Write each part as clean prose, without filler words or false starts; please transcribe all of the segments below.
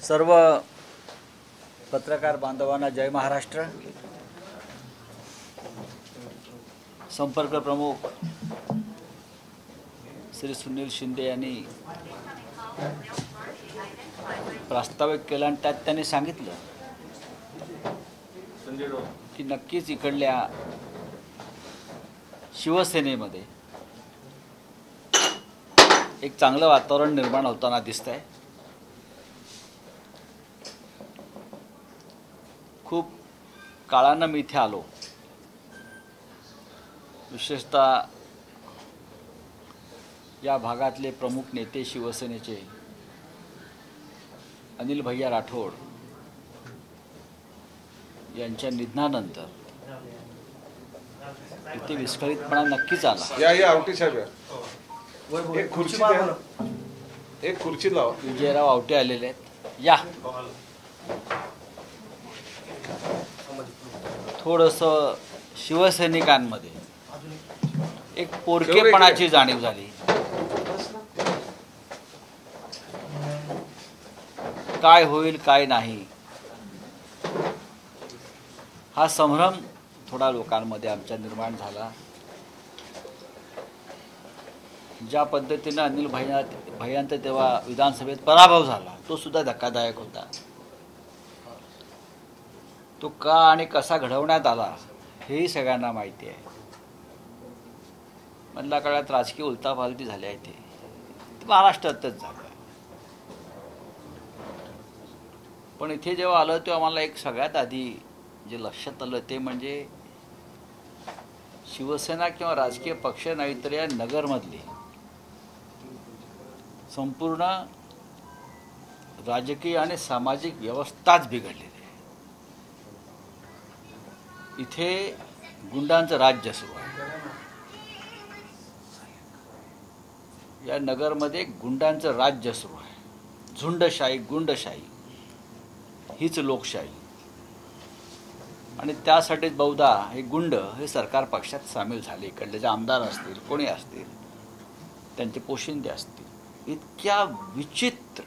सर्व पत्रकार बांधवांना जय महाराष्ट्र। संपर्क प्रमुख श्री सुनील शिंदे यांनी प्रास्ताविक केला आणि त्यात त्यांनी सांगितलं की नक्कीच इकडल्या शिवसेनेमध्ये एक चांगलं वातावरण निर्माण होताना दिसतंय। खूप काळानं मी इथे आलो, विशेषतः या भागातले प्रमुख नेते शिवसेनेचे अनिल भैया राठोड यांच्या निधनानंतर इथे विस्कळीतपणा नक्कीच आला। या आवटे साहेब एक खुर्ची लावा। विजयराव आवटे आलेले आहेत। या थोडंसं शिवसैनिकांमध्ये एक पोरकेपणाची जाणीव झाली। काय होईल काय नाही हा संभ्रम थोडा लोकांमध्ये आमच्या निर्माण झाला। ज्या पद्धतीने अनिल भैयांचा तेव्हा विधानसभेत पराभव झाला तो सुद्धा धक्कादायक होता। तो का आणि कसा घडवण्यात आला हेही सगळ्यांना माहिती आहे। मधल्या काळात राजकीय उलथापालथी झाली आहे ते महाराष्ट्रातच झालं। पण इथे जेव्हा आलं तेव्हा आम्हाला एक सगळ्यात आधी जे लक्षात आलं ते म्हणजे शिवसेना किंवा राजकीय पक्ष नाही तर या नगरमधली संपूर्ण राजकीय आणि सामाजिक व्यवस्थाच बिघडलेली आहे। इथे गुंडांचं राज्य सुरू आहे। या नगरमध्ये गुंडांचं राज्य सुरू आहे। झुंडशाही गुंडशाही हीच लोकशाही आणि त्यासाठीच बहुधा हे गुंड हे सरकार पक्षात सामील झाले। इकडले जे आमदार असतील कोणी असतील त्यांचे पोशिंदे असतील। इतक्या विचित्र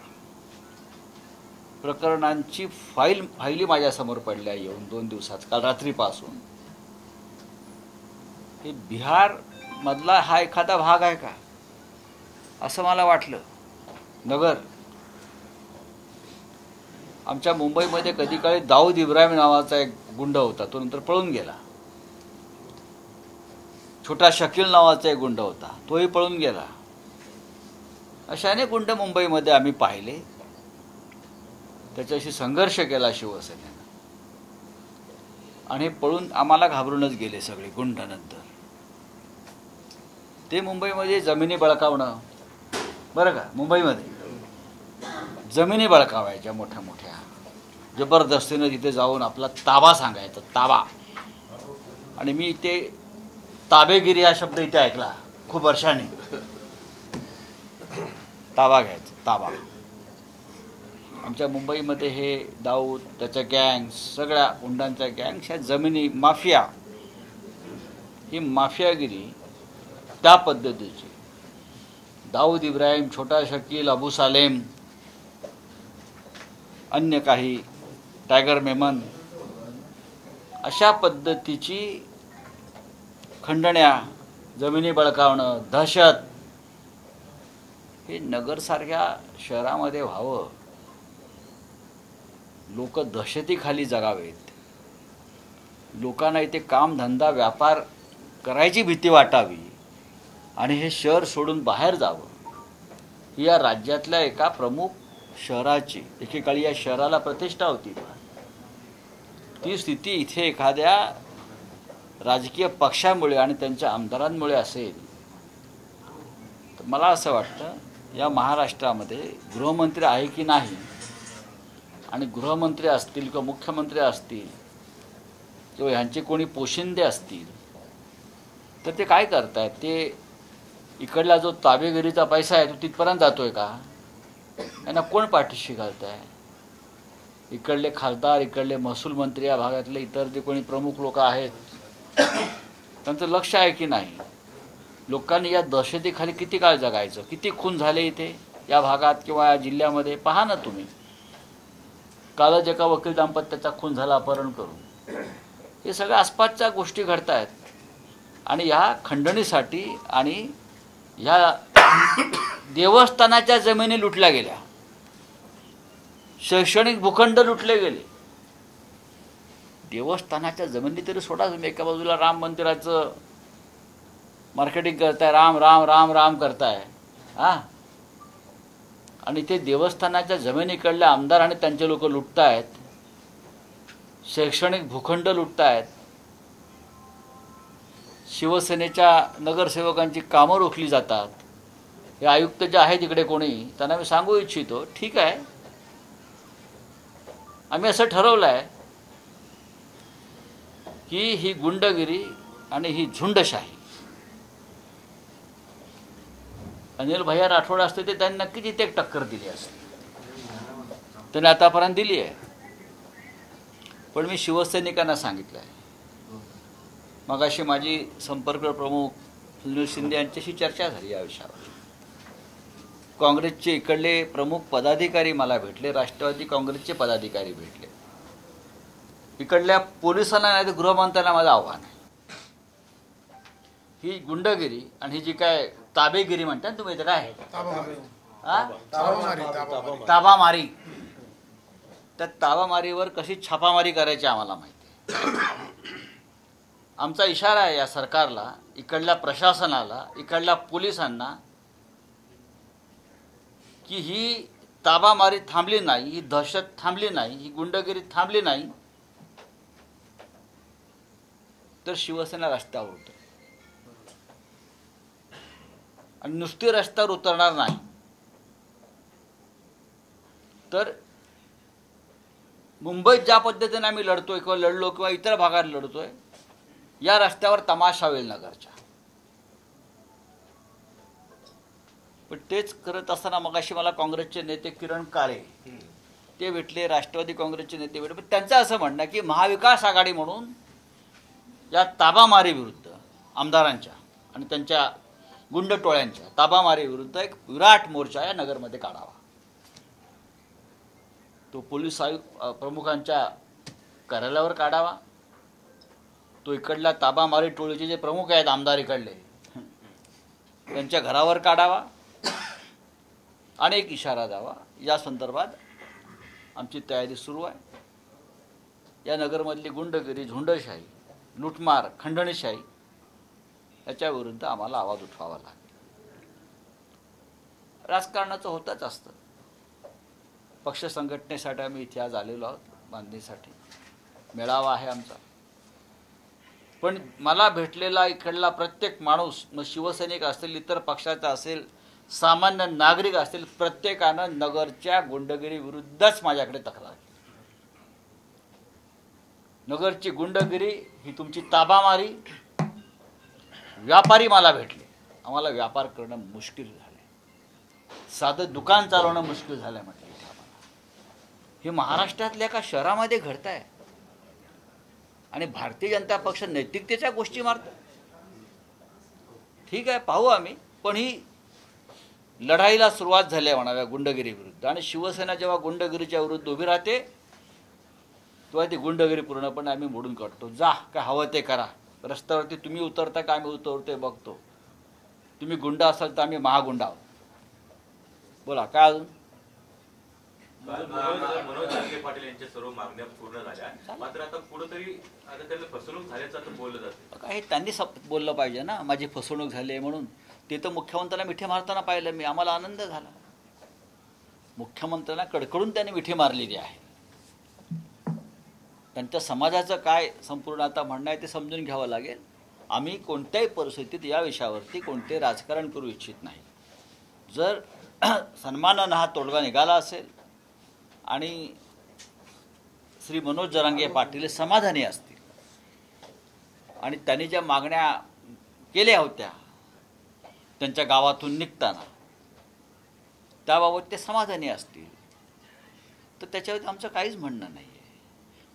प्रकरणांची फाईली माझ्यासमोर पडल्या येऊन 2 दिवसात काल रात्रीपासून। हे बिहार मधला हा एखादा भाग आहे का असं मला वाटलं। नगर आमच्या मुंबईमध्ये कधी काळी दाऊद इब्राहिम नावाचा एक गुंड होता, तो नंतर पळून गेला। छोटा शकील नावाचा एक गुंड होता, तोही पळून गेला। अशा अनेक गुंड मुंबईमध्ये आम्ही पाहिले। त्याच्याशी संघर्ष केला शिवसेनेनं आणि पळून आम्हाला घाबरूनच गेले सगळे गुंड। नंतर ते मुंबईमध्ये जमिनी बळकावणं, बरं का, मुंबईमध्ये जमिनी बळकावायच्या मोठ्या मोठ्या, जबरदस्तीनं तिथे जाऊन आपला ताबा सांगायचा, ताबा। आणि मी इथे ताबेगिरी हा शब्द इथे ऐकला खूप वर्षांनी। ताबा घ्यायचा, ताबा। आमच्या मुंबईमध्ये हे दाऊद त्याच्या गँग, सगळ्या गुंडांच्या गँग, ह्या जमिनी माफिया, ही माफियागिरी त्या पद्धतीची। दाऊद इब्राहिम, छोटा शकील, अबू सालेम, अन्य काही टायगर मेमन, अशा पद्धतीची खंडण्या, जमिनी बळकावणं, दहशत हे नगरसारख्या शहरामध्ये व्हावं। लोक दहशतीखाली जगावेत, लोकांना इथे काम धंदा व्यापार करायची भीती वाटावी आणि हे शहर सोडून बाहेर जावं, ही या राज्यातल्या एका प्रमुख शहराची, एकेकाळी या शहराला प्रतिष्ठा होती, ती स्थिती इथे एखाद्या राजकीय पक्षामुळे आणि त्यांच्या आमदारांमुळे असेल तर मला असं वाटतं या महाराष्ट्रामध्ये गृहमंत्री आहे की नाही, आणि गृहमंत्री असतील किंवा मुख्यमंत्री असतील किंवा ह्यांचे कोणी पोशिंदे असतील तर ते काय करतायत, ते इकडला जो ताबेगिरीचा पैसा आहे तो तिथपर्यंत जातोय का, यांना कोण पाठीशी घालताय? इकडले खासदार, इकडले महसूल मंत्री, या भागातले इतर जे कोणी प्रमुख लोक आहेत त्यांचं लक्ष आहे की नाही? लोकांनी या दहशतीखाली किती काळ जगायचं? किती खून झाले इथे या भागात किंवा या जिल्ह्यामध्ये? पहा ना तुम्ही, कालच एका वकील दाम्पत्याचा खून झाला अपहरण करून. हे सगळ्या आसपासच्या गोष्टी घडत आहेत आणि ह्या खंडणीसाठी आणि ह्या देवस्थानाच्या जमिनी लुटल्या गेल्या, शैक्षणिक भूखंड लुटले गेले. देवस्थानाच्या जमिनी तरी सोडा तुम्ही, एका बाजूला राम मंदिराचं मार्केटिंग करताय, राम राम राम राम करताय हां, आणि ते देवस्थानाच्या जमिनीकडल्या आमदार आणि त्यांचे लोक लुटतायत, शैक्षणिक भूखंड लुटतायत, शिवसेनेच्या नगरसेवकांची कामं रोखली जातात. हे आयुक्त जे आहेत इकडे कोणी, त्यांना मी सांगू इच्छितो, ठीक आहे, आम्ही असं ठरवलं आहे की ही गुंडगिरी आणि ही झुंडशाही, अनिल भैया राठोड असते ते त्यांनी नक्कीच इथे एक टक्कर दिली असते, त्यांनी आतापर्यंत दिली आहे. पण मी शिवसैनिकांना सांगितलं आहे, मगाशी माझी संपर्क प्रमुख सुनील शिंदे यांच्याशी चर्चा झाली या विषयावर. काँग्रेसचे इकडले प्रमुख पदाधिकारी मला भेटले, राष्ट्रवादी काँग्रेसचे पदाधिकारी भेटले, इकडल्या पोलिसांना नाही तर गृहमंत्र्यांना माझं आव्हान आहे, ही गुंडगिरी आणि ही जी काय ताबेगिरी म्हणतात तुम्ही, इथं काय ताबामारी, त्या ताबामारीवर कशी छापामारी करायची आम्हाला माहिती आहे. आमचा इशारा आहे या सरकारला, इकडल्या प्रशासनाला, इकडल्या पोलिसांना की ही ताबामारी थांबली नाही, ही दहशत थांबली नाही, ही गुंडगिरी थांबली नाही तर शिवसेना रस्त्यावर उतरेल. आणि नुसती रस्त्यावर उतरणार नाही तर मुंबईत ज्या पद्धतीने आम्ही लढतोय किंवा लढलो किंवा इतर भागात लढतोय, या रस्त्यावर तमाशा होईल नगरच्या. पण तेच करत असताना मगाशी मला काँग्रेसचे नेते किरण काळे ते भेटले, राष्ट्रवादी काँग्रेसचे नेते भेटले, पण त्यांचं असं म्हणणं की महाविकास आघाडी म्हणून या ताबामारी विरुद्ध, आमदारांच्या आणि त्यांच्या गुंड टोळ्यांच्या ताबामारी विरुद्ध एक विराट मोर्चा या नगरमध्ये काढावा. तो पोलीस आयुक्त प्रमुखांच्या कार्यालयावर काढावा, तो इकडल्या ताबामारी टोळीचे जे प्रमुख आहेत आमदार इकडले त्यांच्या घरावर काढावा आणि एक इशारा द्यावा. या संदर्भात आमची तयारी सुरू आहे. या नगरमधली गुंडगिरी, झुंडशाही, लुटमार, खंडणीशाही याच्या विरुद्ध आम्हाला आवाज उठवावा लागेल. राजकारणाचं होतच असतं. पक्ष संघटनेसाठी आम्ही इथे आज आलेलो आहोत, बांधणीसाठी मेळावा आहे आमचा. पण मला भेटलेला इकडला प्रत्येक माणूस, मग शिवसैनिक असेल, इतर पक्षाचा असेल, सामान्य नागरिक असतील, प्रत्येकानं नगरच्या गुंडगिरी विरुद्धच माझ्याकडे तक्रार केली. नगरची गुंडगिरी ही तुमची ताबामारी, व्यापारी मला भेटले, आम्हाला व्यापार करणं मुश्किल झालं, साधं दुकान चालवणं मुश्किल झालं म्हटलं. इथे आम्हाला हे महाराष्ट्रातल्या एका शहरामध्ये घडत आहे आणि भारतीय जनता पक्ष नैतिकतेच्या गोष्टी मारतो. ठीक आहे, पाहू आम्ही, पण ही लढाईला सुरुवात झाली आहे म्हणाव्या गुंडगिरी विरुद्ध. आणि शिवसेना जेव्हा गुंडगिरीच्या विरुद्ध उभी राहते तेव्हा ती गुंडगिरी पूर्णपणे आम्ही मोडून काढतो. जा, काय हवं ते करा, रस्त्यावरती तुम्ही उतरता का आम्ही उतरतोय बघतो, तुम्ही गुंड असाल तर आम्ही महागुंड आहोत. बोला काय अजून. मनोज जरांगे पाटील यांच्या सर्व मागण्या पूर्ण झाल्या, मात्र आता कुठेतरी आता त्यांना फसवणूक झाल्याचं आता बोललं जातं. काय त्यांनी बोललं पाहिजे ना, माझी फसवणूक झाली आहे म्हणून. ते तर मुख्यमंत्र्यांना मिठी मारताना पाहिलं मी, आम्हाला आनंद झाला. मुख्यमंत्र्यांना कडकडून त्यांनी मिठी मारलेली आहे. त्यांच्या समाजाचं काय संपूर्ण आता म्हणणं आहे ते समजून घ्यावं लागेल. आम्ही कोणत्याही परिस्थितीत या विषयावरती कोणते राजकारण करू इच्छित नाही. जर सन्मानानं हा तोडगा निघाला असेल आणि श्री मनोज जरांगे पाटील समाधानी असतील आणि त्यांनी ज्या मागण्या केल्या होत्या त्यांच्या गावातून निघताना त्याबाबत ते समाधानी असतील तर त्याच्यावर आमचं काहीच म्हणणं नाही आहे.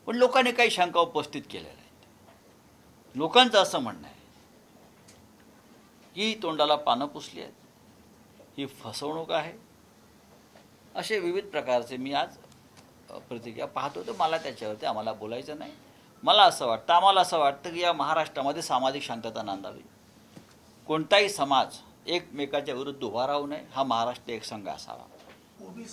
पण लोकांनी काही शंका उपस्थित केलेल्या आहेत. लोकांचं असं म्हणणं आहे की तोंडाला पानं पुसली आहेत, ही फसवणूक आहे, असे विविध प्रकारचे मी आज प्रतिक्रिया पाहतो तर मला त्याच्यावरती आम्हाला बोलायचं नाही. मला असं वाटतं, आम्हाला असं वाटतं की या महाराष्ट्रामध्ये सामाजिक शांतता नांदावी. कोणताही समाज एकमेकाच्या विरुद्ध उभा राहू नये. हा महाराष्ट्र एक संघ असावा.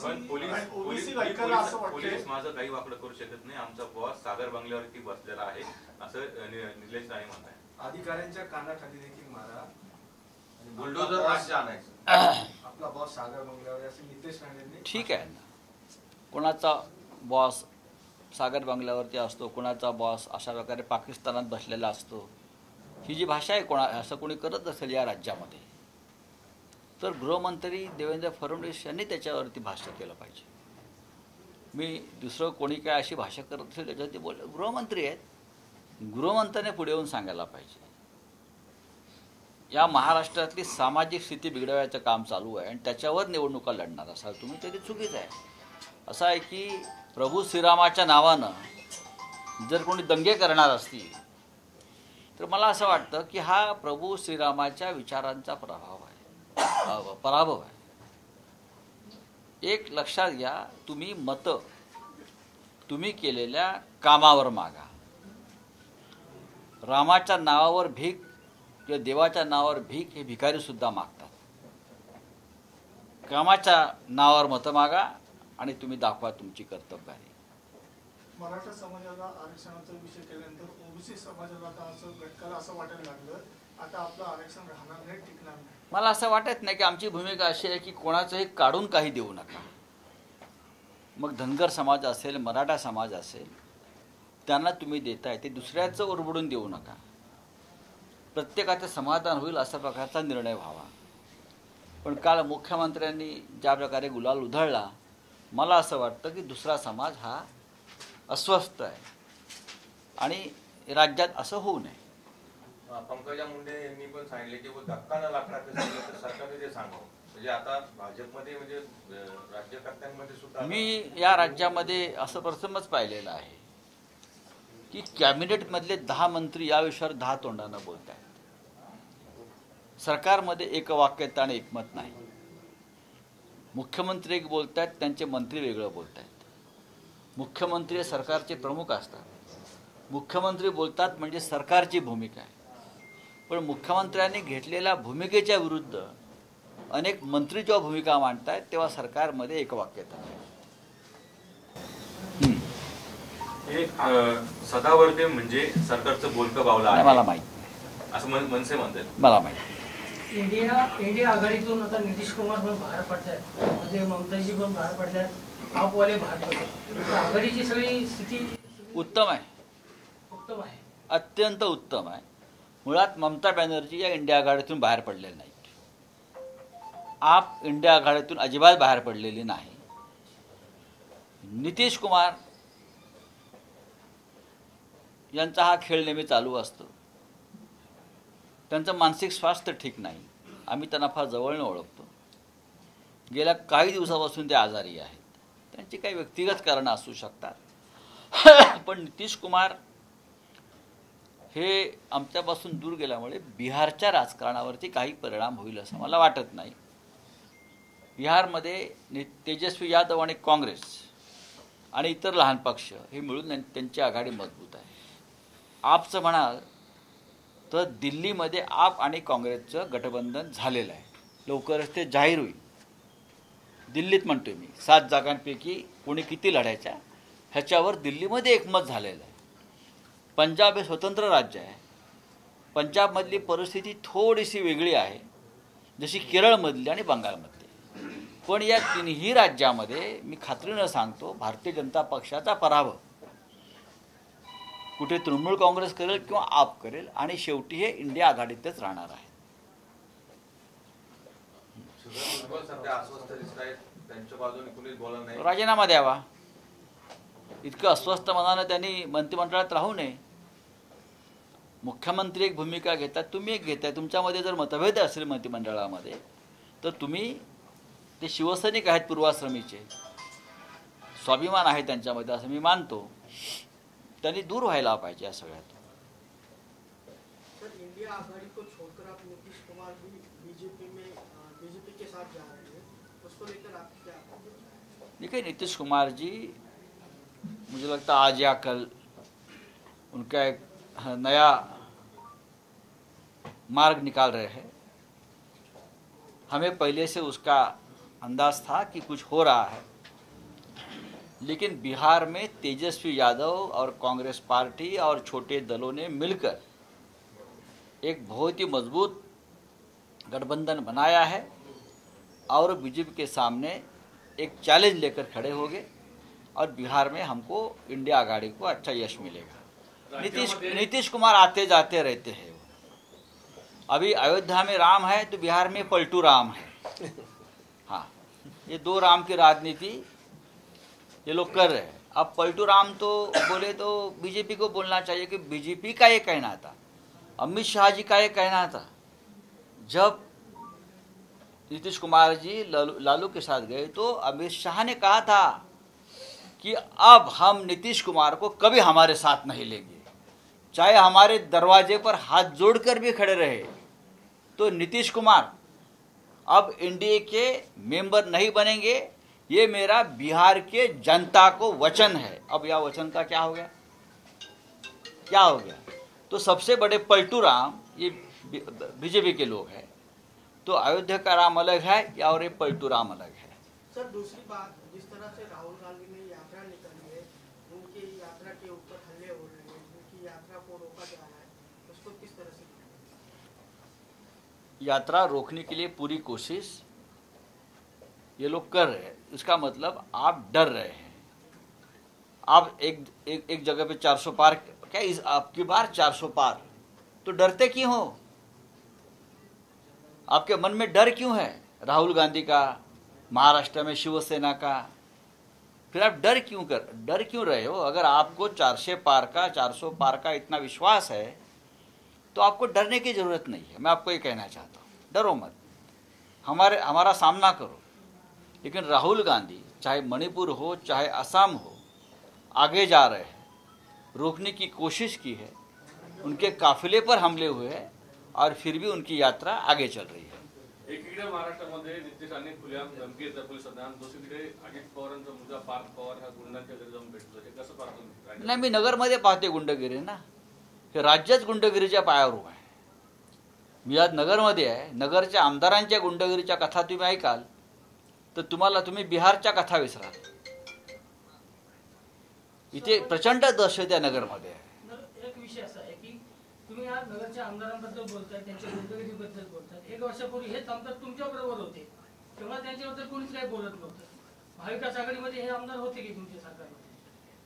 पण पोलीस माझं काही वाकडं करू शकत नाही. आमचा बॉस सागर बंगल्यावरती बसलेला आहे असं निलेश राणे म्हणताय. अधिकाऱ्यांच्या कानाखाली देखील मारा आणि बुलडोझर राज्य आणायचं. आपला बॉस सागर बंगल्यावर असं निलेश राणेंनी. ठीक आहे ना, कोणाचा बॉस सागर बंगल्यावरती असतो, कोणाचा बॉस अशा प्रकारे पाकिस्तानात बसलेला असतो. ही जी भाषा आहे असं कोणी करत असेल या राज्यामध्ये तर गृहमंत्री देवेंद्र फडणवीस यांनी त्याच्यावरती भाष्य केलं पाहिजे. मी दुसरं कोणी काय अशी भाषा करत असेल त्याच्यावरती गृहमंत्री आहेत, गृहमंत्र्याने पुढे येऊन सांगायला पाहिजे. या महाराष्ट्रातली सामाजिक स्थिती बिघडवायचं काम चालू आहे आणि त्याच्यावर निवडणुका लढणार असाल तुम्ही तरी चुकीचं आहे. असं आहे की प्रभू श्रीरामाच्या नावानं जर कोणी दंगे करणार असतील तर मला असं वाटतं की हा प्रभू श्रीरामाच्या विचारांचा पराभव आहे. एक लक्षात घ्या, तुम्ही मतं तुम्ही केलेल्या कामावर मागा. रामाच्या नावावर भीक किंवा देवाच्या नावावर भीक हे भिकारीसुद्धा मागतात. कामाच्या नावावर मतं मागा आणि तुम्ही दाखवा तुमची कर्तव्याने. मराठा समाजाला आरक्षणाचा विषय केल्यानंतर ओबीसी समाजाला आता असं घटकाला असं वाटायला लागलं आता आपलं आरक्षण राहणार नाही, टिकणार नाही. मला असं वाटत नाही की आमची भूमिका अशी आहे की कोणाचंही काढून काही देऊ नका. मग धनगर समाज असेल, मराठा समाज असेल, त्यांना तुम्ही देताय ते दुसऱ्याचं ओरबडून देऊ नका. प्रत्येकाचं समाधान होईल अशा प्रकारचा निर्णय व्हावा. पण काल मुख्यमंत्र्यांनी ज्या प्रकारे गुलाल उधळला, मला असं वाटतं की दुसरा समाज हा अस्वस्थ आहे आणि राज्यात असं होऊ नये. पंकजा मुंडे यांनी पण सांगितले की धक्का न लागणार तर सरकारने ते सांगावं. म्हणजे आता भाजपमध्ये म्हणजे राज्यकर्त्यांमध्ये सुद्धा मी या राज्यामध्ये असं प्रथमच पाहिलेलं आहे की कॅबिनेटमधले 10 मंत्री या विषयावर 10 तोंडानं बोलत आहेत. सरकारमध्ये एकवाक्यता आणि एकमत नाही. मुख्यमंत्री एक बोलत आहेत, त्यांचे मंत्री वेगळं बोलत आहेत. मुख्यमंत्री हे सरकारचे प्रमुख असतात. मुख्यमंत्री बोलतात म्हणजे सरकारची भूमिका आहे. पण मुख्यमंत्र्यांनी घेतलेल्या भूमिकेच्या विरुद्ध अनेक मंत्री जेव्हा भूमिका मांडतायत तेव्हा सरकारमध्ये एकवाक्यता नाही. सदावर्ते म्हणजे सरकारचं बोलकं बावलं आहे. मला माहिती नाही, असं मनसे म्हणतात. मला माहिती. इंडिया आघाडीतून आता नितीश कुमार पण बाहेर पडतात, म्हणजे ममताजी पण बाहेर पडतात, आपवाले बाहेर पडतात. आघाडीची सगळी स्थिती उत्तम आहे, उत्तम आहे, अत्यंत उत्तम आहे. मुळात ममता बॅनर्जी या इंडिया आघाडीतून बाहेर पडलेल्या नाहीत. आप इंडिया आघाडीतून अजिबात बाहेर पडलेली नाही. नितीश कुमार यांचा हा खेळ नेहमी चालू असतो. त्यांचं मानसिक स्वास्थ्य ठीक नाही. आम्ही त्यांना फार जवळनं ओळखतो. गेल्या काही दिवसापासून ते आजारी आहेत. त्यांची काही व्यक्तिगत कारणं असू शकतात. पण नितीश कुमार हे आमच्यापासून दूर गेल्यामुळे बिहारच्या राजकारणावरती काही परिणाम होईल असं मला वाटत नाही. बिहारमध्ये तेजस्वी यादव आणि काँग्रेस आणि इतर लहान पक्ष हे मिळून त्यांची आघाडी मजबूत आहे. आपचं म्हणाल तर दिल्लीमध्ये आप आणि काँग्रेसचं गठबंधन झालेलं आहे. लवकरच ते जाहीर होईल. दिल्लीत म्हणतोय मी, 7 जागांपैकी कोणी किती लढायच्या ह्याच्यावर दिल्लीमध्ये एकमत झालेलं आहे. पंजाब हे स्वतंत्र राज्य आहे. पंजाबमधली परिस्थिती थोडीशी वेगळी आहे, जशी केरळमधली आणि बंगालमधली. पण या तिन्ही राज्यामध्ये मी खात्रीनं सांगतो भारतीय जनता पक्षाचा पराभव. कुठे तृणमूल काँग्रेस करेल किंवा आप करेल आणि शेवटी हे इंडिया आघाडीतच राहणार आहे. राजीनामा द्यावा. इतकं अस्वस्थ मनानं त्यांनी मंत्रिमंडळात राहू नये. मुख्यमंत्री एक भूमिका घेतात, तुम्ही एक घेताय. तुमच्यामध्ये जर मतभेद असेल मंत्रिमंडळामध्ये तर तुम्ही ते शिवसैनिक आहेत पूर्वाश्रमीचे, स्वाभिमान आहे त्यांच्यामध्ये असं मी मानतो. त्यांनी दूर व्हायला पाहिजे या सगळ्यात. इंडिया आघाडी को छोड़कर आप नीतीश कुमार भी बीजेपी के साथ जा रहे हैं, उसको लेकर आप क्या? देखिए, नीतीश कुमार जी मुझे लगता है आज या कल उनका एक नया मार्ग निकाल रहे हैं। हमें पहले से उसका अंदाज था कि कुछ हो रहा है, लेकिन बिहार में तेजस्वी यादव और कांग्रेस पार्टी और छोटे दलों ने मिलकर एक बहुत ही मजबूत गठबंधन बनाया है और बीजेपी के सामने एक चैलेंज लेकर खड़े हो गए और बिहार में हमको इंडिया आघाड़ी को अच्छा यश मिलेगा। नीतीश कुमार आते जाते रहते हैं। अभी अयोध्या में राम है तो बिहार में पलटू राम है। हाँ, ये दो राम की राजनीति ये लोग कर रहे हैं। अब पलटू राम तो बोले तो बीजेपी को बोलना चाहिए कि बीजेपी का ये कहना था, अमित शाह जी का ये कहना था। जब नीतीश कुमार जी लालू के साथ गए तो अमित शाह ने कहा था कि अब हम नीतीश कुमार को कभी हमारे साथ नहीं लेंगे, चाहे हमारे दरवाजे पर हाथ जोड़कर भी खड़े रहे। तो नीतीश कुमार अब एनडीए के मेंबर नहीं बनेंगे, ये मेरा बिहार के जनता को वचन है। अब यह वचन का क्या हो गया? क्या हो गया? तो सबसे बड़े पलटू राम ये बीजेपी के लोग हैं। तो अयोध्या का राम अलग है या और ये पलटू राम अलग है। सर, दूसरी बात, जिस तरह से राहुल गांधी ने यात्रा निकाली है, उनकी यात्रा के ऊपर हल्ले हो रहे हैं, उनकी यात्रा को रोका जा रहा है, उसको किस तरह से? यात्रा रोकने के लिए पूरी कोशिश ये लोग कर रहे हैं। इसका मतलब आप डर रहे हैं। आप एक जगह पे 400 पार, क्या इस आपकी बार 400 पार, तो डरते क्यों हो? आपके मन में डर क्यों है? राहुल गांधी का, महाराष्ट्र में शिवसेना का, फिर आप डर क्यों रहे हो? अगर आपको 400 पार का इतना विश्वास है तो आपको डरने की जरूरत नहीं है। मैं आपको ये कहना चाहता हूँ, डरो मत, हमारा सामना करो। लेकिन राहुल गांधी चाहे मणिपुर हो चाहे असम हो, आगे जा रहे हैं, रोकने की कोशिश की है, उनके काफिले पर हमले हुए हैं और फिर भी उनकी यात्रा आगे चल रही है। एकीकडे महाराष्ट्रामध्ये नीतीशांनी खुल्या धमकी देतात पोलिसांना, दुसरीकडे अजित पवारांचा मुलगा पार्थ पवार ह्या गुंडांच्या घरी जाऊन भेटतो, हे कसं पाहतो? नाही, मी नगरमध्ये पाहते गुंडगिरी ना, हे राज्यच गुंडगिरीच्या पायावर उभं आहे। मी आज नगरमध्ये आहे, नगरच्या आमदारांच्या गुंडगिरीच्या कथा तुम्ही ऐकाल तर तुम्ही बिहारच्या कथा विसराल। इथे प्रचंड दहशत या नगरमध्ये आहे। एक विषय असा आहे की तुम्ही आज नगरच्या आमदारांबद्दल बोलताय, त्यांच्या गुंडगिरीबद्दल बोलताय। 1 वर्षापूर्वी हेच आमदार तुमच्या बरोबर होते, तेव्हा त्यांच्याबद्दल कोणीच काही बोलत नव्हतं। महाविकास आघाडीमध्ये हे आमदार होते की तुमच्या सरकारमध्ये,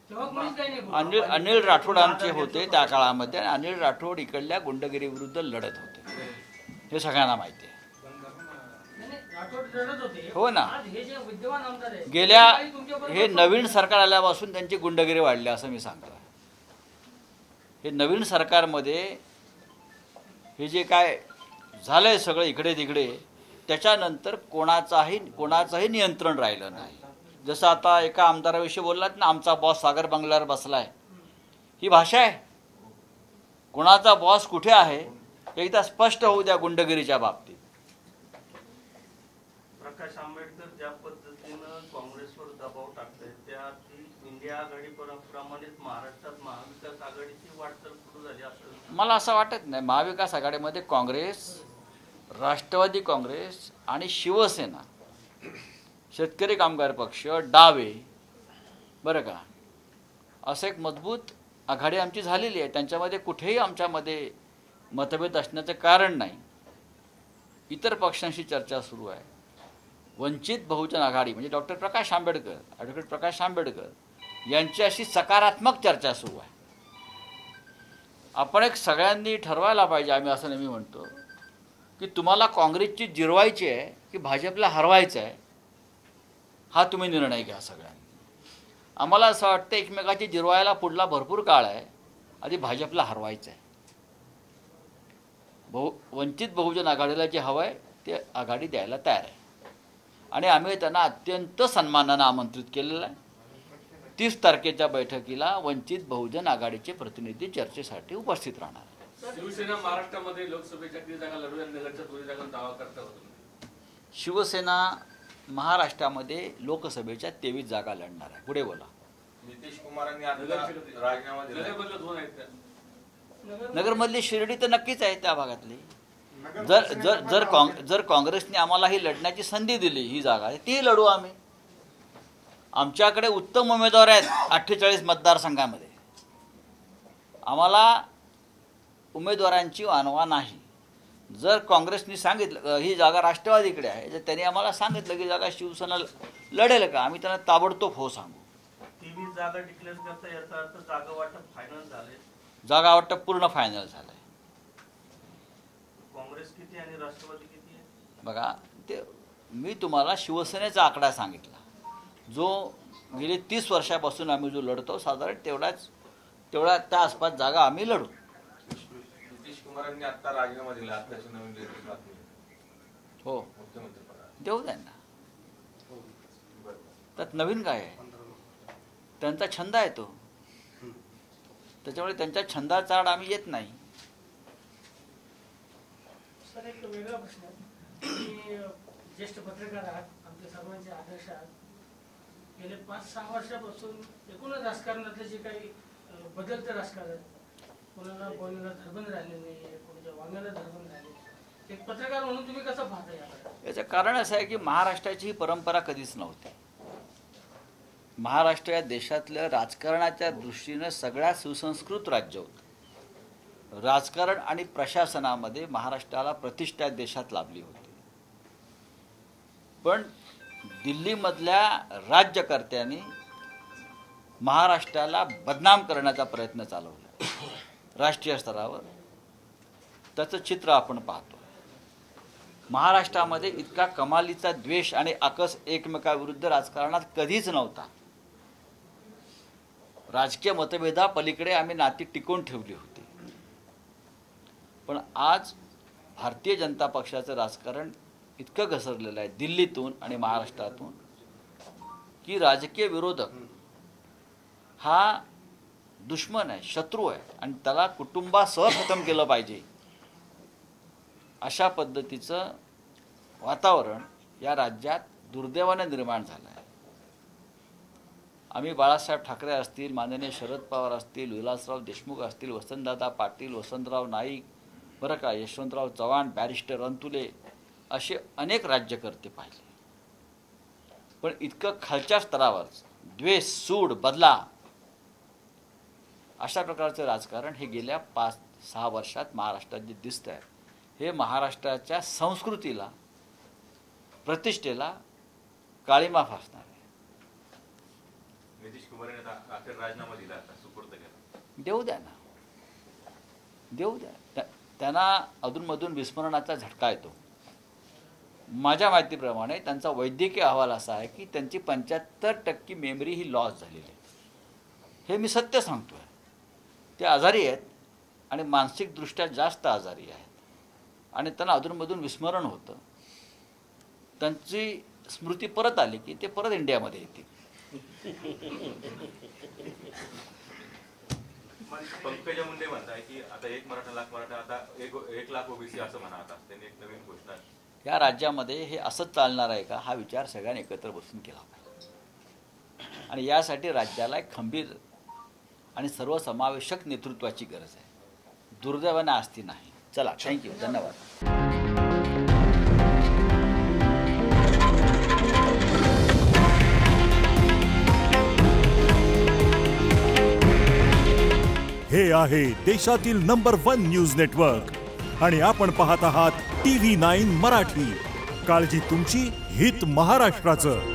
तेव्हा कोणीच काही नाही बोलत। अनिल राठोड आमचे होते त्या काळामध्ये, अनिल राठोड इकडल्या गुंडगिरी विरुद्ध लढत होते, हे सगळ्यांना माहिती आहे। हो ना, हे नवीन सरकार आल्यापासून त्यांची गुंडगिरी वाढली असं मी सांगतो। हे नवीन सरकारमध्ये हे जे काय झालंय सगळं इकडे तिकडे, त्याच्यानंतर कोणाचाही नियंत्रण राहिलं नाही। जसं आता एका आमदाराविषयी बोललात ना, आमचा बॉस सागर बंगल्यावर बसलाय, ही भाषा आहे? कोणाचा बॉस कुठे आहे एकदा स्पष्ट होऊ द्या गुंडगिरीच्या बाबतीत। प्रकाश आंबेडकर ज्या पद्धतीनं काँग्रेसवर दबाव टाकतायत, त्या इंडिया आघाडी प्रमाणेच महाराष्ट्रात महाविकास आघाडीची वाटचाल सुरू झाली असं मला असं वाटत नाही। महाविकास आघाडीमध्ये काँग्रेस, राष्ट्रवादी काँग्रेस आणि शिवसेना, शेतकरी कामगार पक्ष, डावे, बरं का, असं एक मजबूत आघाडी आमची झालेली आहे। त्यांच्यामध्ये कुठेही आमच्यामध्ये मतभेद असण्याचं कारण नाही। इतर पक्षांशी चर्चा सुरू आहे। वंचित बहुजन आघाडी म्हणजे ॲडव्होकेट प्रकाश आंबेडकर यांच्याशी सकारात्मक चर्चा सुरू आहे। आपण एक सगळ्यांनी ठरवायला पाहिजे, आम्ही असं नेहमी म्हणतो की तुम्हाला काँग्रेसची जिरवायची आहे की भाजपला हरवायचं आहे, हा तुम्ही निर्णय घ्या सगळ्यांनी। आम्हाला असं वाटतं एकमेकाची जिरवायला पुढला भरपूर काळ आहे, आधी भाजपला हरवायचं आहे। वंचित बहुजन आघाडीला जे हवं आहे ते आघाडी द्यायला तयार आहे आणि आम्ही त्यांना अत्यंत सन्मानानं आमंत्रित केलेलं आहे। 30 तारखेच्या बैठकीला वंचित बहुजन आघाडीचे प्रतिनिधी चर्चेसाठी उपस्थित राहणार। शिवसेना महाराष्ट्रामध्ये लोकसभेच्या किती जागा लढू आणि नगरच्या 2 जागा दावा करता होतो? शिवसेना महाराष्ट्रामध्ये लोकसभेच्या 23 जागा लढणार आहे। पुढे बोला। नितीश कुमारांनी आता राजीनामा दिला. नगरमधले 2 आहेत त्या. नगरमधली शिर्डी तर नक्कीच आहे त्या भागातली. जर काँग्रेसने आम्हाला ही लढण्याची संधी दिली, ही जागा आहे ती लढू आम्ही. आमच्याकडे उत्तम उमेदवार आहेत 48 मतदारसंघामध्ये. आम्हाला उमेदवारांची वानवा नाही. जर काँग्रेसने सांगितलं ही जागा राष्ट्रवादीकडे आहे, जर त्यांनी आम्हाला सांगितलं की जागा शिवसेना लढेल का, आम्ही त्यांना ताबडतोब हो सांगू. 23 जागा डिक्लेअर करता, याचा अर्थ जागा वाटप फायनल झाले. जागा वाटप पूर्ण फायनल झालं आहे. काँग्रेस किती आणि राष्ट्रवादी किती आहे? बघा, ते मी तुम्हाला शिवसेनेचा आकडा सांगितला, जो गेली 30 वर्षापासून आम्ही जो लढतो, साधारण तेवढ्या त्या आसपास जागा आम्ही लढू. नितीश कुमारांनी आता राजीनामा दिला, आताची नवीन लेटेस्ट बातमी. हो, मुख्यमंत्री देऊ त्यांना. त्यात नवीन काय आहे? त्यांचा छंद आहे तो. त्याच्यामुळे त्यांच्या छंदाचा आड आम्ही येत नाही. सर, एक वेगळा प्रश्न आहे. तुम्ही ज्येष्ठ पत्रकार आहात, आमच्या सर्वांचे आदर्श आहात. गेले 5-6 वर्षापासून एकूणच राजकारणातले जे काही बदलतं राजकारण, कोणाला बोलण्याला धर्मन राहिले नाही, कोणाच्या वागण्याला धर्मन राहिले, एक पत्रकार म्हणून तुम्ही कसं पाहता याकडे? याचं कारण असं आहे की महाराष्ट्राची ही परंपरा कधीच नव्हती. महाराष्ट्र या देशातल्या राजकारणाच्या दृष्टीनं सगळ्यात सुसंस्कृत राज्य होतं. राजकारण आणि प्रशासनामध्ये महाराष्ट्राला प्रतिष्ठा देशात लाभली होती. पण दिल्लीमधल्या राज्यकर्त्यांनी महाराष्ट्राला बदनाम करण्याचा प्रयत्न चालवला राष्ट्रीय स्तरावर. त्याचं चित्र आपण पाहतो. महाराष्ट्रामध्ये इतका कमालीचा द्वेष आणि आकस एकमेकाविरुद्ध राजकारणात कधीच नव्हता. राजकीय मतभेदापलीकडे आम्ही नाती टिकवून ठेवली होती. पण आज भारतीय जनता पक्षाचं राजकारण इतकं घसरलेलं आहे दिल्लीतून आणि महाराष्ट्रातून, की राजकीय विरोधक हा दुश्मन आहे, शत्रू आहे, आणि त्याला कुटुंबासह खतम केलं पाहिजे अशा पद्धतीचं वातावरण या राज्यात दुर्दैवाने निर्माण झालं आहे. आम्ही बाळासाहेब ठाकरे असतील, माननीय शरद पवार असतील, विलासराव देशमुख असतील, वसंतदादा पाटील, वसंतराव नाईक, बरं का, यशवंतराव चव्हाण, बॅरिस्टर अंतुले, असे अनेक राज्यकर्ते पाहिले. पण इतकं खालच्या स्तरावर द्वेष, सूड, बदला अशा प्रकारचं राजकारण हे गेल्या 5-6 वर्षात महाराष्ट्रात जे दिसतं आहे, हे महाराष्ट्राच्या संस्कृतीला, प्रतिष्ठेला काळिमा फासणार आहे. नितीश कुमारांनी आता राजीनामा दिला, आता सुपूर्द केला. देऊ द्या ना, देऊ द्या. त्यांना अधूनमधून विस्मरणाचा झटका येतो. माझ्या माहितीप्रमाणे त्यांचा वैद्यकीय अहवाल असा आहे की त्यांची 75% मेमरी ही लॉस झालेली आहे. हे मी सत्य सांगतो आहे. ते आजारी आहेत आणि मानसिकदृष्ट्या जास्त आजारी आहेत, आणि त्यांना अधूनमधून विस्मरण होतं. त्यांची स्मृती परत आली की ते परत इंडियामध्ये येतील. पंकजा मुंडे म्हणताय की आता 1 मराठा लाख मराठा, आता 1 लाख ओबीसी असं म्हणा. आता त्यांनी एक नवीन घोषणा. या राज्यामध्ये हे असंच चालणार आहे का, हा विचार सगळ्यांनी एकत्र बसून केला पाहिजे. आणि यासाठी राज्याला एक खंबीर आणि सर्वसमावेशक नेतृत्वाची गरज आहे. दुर्दैवाने आज ती नाही. चला, थँक्यू, धन्यवाद. हे आहे देशातील नंबर 1 न्यूज नेटवर्क आणि आपण पाहत आहात TV9 मराठी. काळजी तुमची, हित महाराष्ट्राचं.